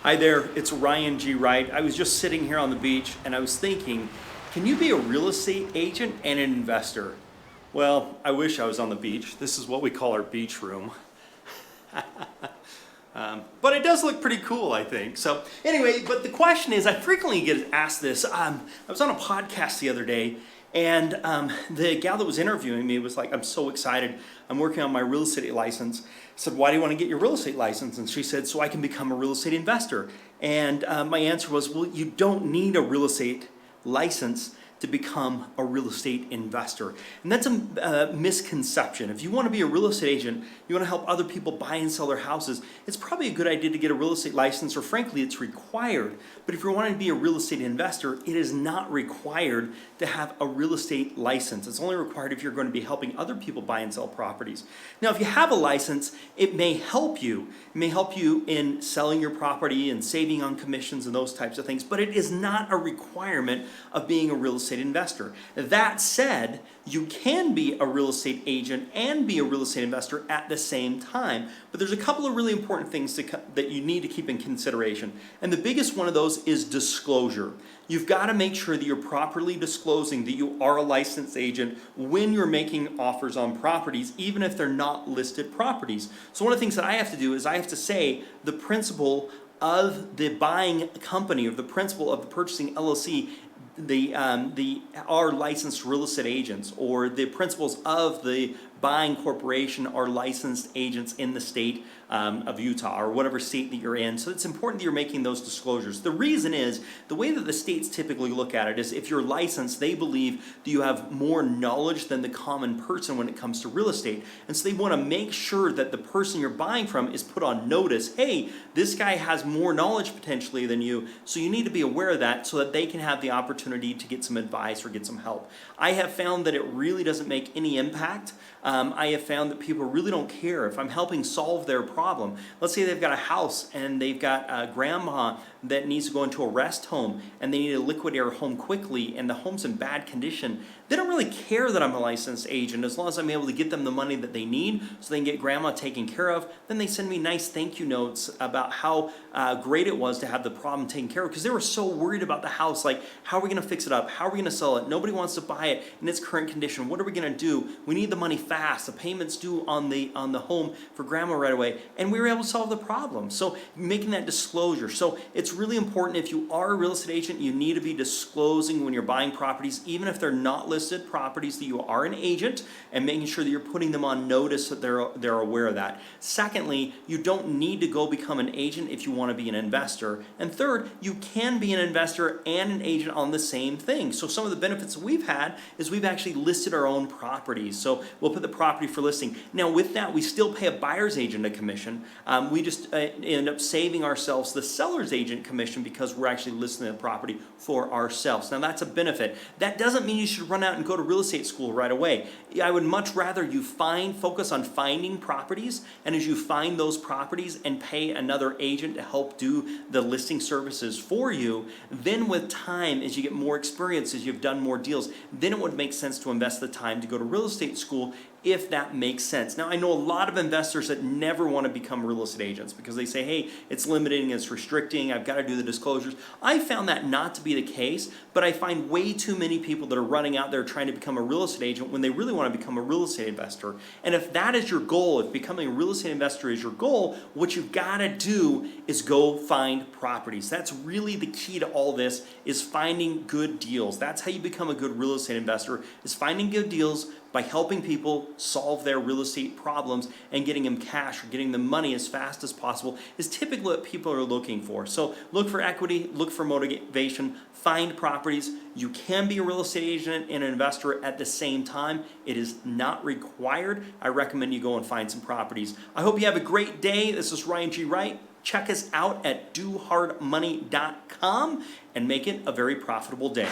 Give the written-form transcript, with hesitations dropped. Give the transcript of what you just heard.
Hi there, it's Ryan G. Wright. I was just sitting here on the beach and I was thinking, can you be a real estate agent and an investor? Well, I wish I was on the beach. This is what we call our beach room. But it does look pretty cool, I think. So anyway, but the question is, I frequently get asked this. I was on a podcast the other day, and the gal that was interviewing me was like, I'm so excited. I'm working on my real estate license. I said, why do you want to get your real estate license? And she said, so I can become a real estate investor. And my answer was, well, you don't need a real estate license to become a real estate investor. And that's a misconception. If you want to be a real estate agent, you want to help other people buy and sell their houses, it's probably a good idea to get a real estate license, or frankly, it's required. But if you're wanting to be a real estate investor, it is not required to have a real estate license. It's only required if you're going to be helping other people buy and sell properties. Now, if you have a license, it may help you. It may help you in selling your property and saving on commissions and those types of things, but it is not a requirement of being a real estate investor. That said, you can be a real estate agent and be a real estate investor at the same time. But there's a couple of really important things that you need to keep in consideration. And the biggest one of those is disclosure. You've got to make sure that you're properly disclosing that you are a licensed agent when you're making offers on properties, even if they're not listed properties. So one of the things that I have to do is I have to say the principal of the buying company, or the principal of the purchasing LLC, are licensed real estate agents, or the principals of the buying corporation are licensed agents in the state of Utah, or whatever state that you're in. So it's important that you're making those disclosures. The reason is, the way that the states typically look at it is, if you're licensed, they believe that you have more knowledge than the common person when it comes to real estate. And so they want to make sure that the person you're buying from is put on notice. Hey, this guy has more knowledge potentially than you, so you need to be aware of that so that they can have the opportunity to get some advice or get some help. I have found that it really doesn't make any impact. I have found that people really don't care if I'm helping solve their problem. Let's say they've got a house and they've got a grandma that needs to go into a rest home and they need to liquidate her home quickly and the home's in bad condition. They don't really care that I'm a licensed agent, as long as I'm able to get them the money that they need so they can get grandma taken care of. Then they send me nice thank you notes about how great it was to have the problem taken care of, because they were so worried about the house. Like, how are we going to fix it up? How are we going to sell it? Nobody wants to buy it in its current condition. What are we going to do? We need the money fast. The payment's due on the home for grandma right away. And we were able to solve the problem. So making that disclosure. So it's really important, if you are a real estate agent, you need to be disclosing when you're buying properties, even if they're not listed properties, that you are an agent, and making sure that you're putting them on notice that they're aware of that. Secondly, you don't need to go become an agent if you want to be an investor. And third, you can be an investor and an agent on the same thing. So some of the benefits that we've had is we've actually listed our own properties. So we'll put the property for listing. Now with that, we still pay a buyer's agent a commission. We just end up saving ourselves the seller's agent commission, because we're actually listing the property for ourselves. Now that's a benefit. That doesn't mean you should run out and go to real estate school right away. I would much rather you focus on finding properties, and as you find those properties and pay another agent to help do the listing services for you, then with time, as you get more experience, as you've done more deals, then it would make sense to invest the time to go to real estate school, if that makes sense. Now, I know a lot of investors that never want to become real estate agents because they say, hey, it's limiting, it's restricting, I've got to do the disclosures. I found that not to be the case, but I find way too many people that are running out there trying to become a real estate agent when they really want to become a real estate investor. And if that is your goal, if becoming a real estate investor is your goal, what you've got to do is go find properties. That's really the key to all this, is finding good deals. That's how you become a good real estate investor, is finding good deals by helping people solve their real estate problems and getting them cash, or getting them money as fast as possible, is typically what people are looking for. So look for equity, look for motivation, find properties. You can be a real estate agent and an investor at the same time. It is not required. I recommend you go and find some properties. I hope you have a great day. This is Ryan G. Wright. Check us out at dohardmoney.com and make it a very profitable day.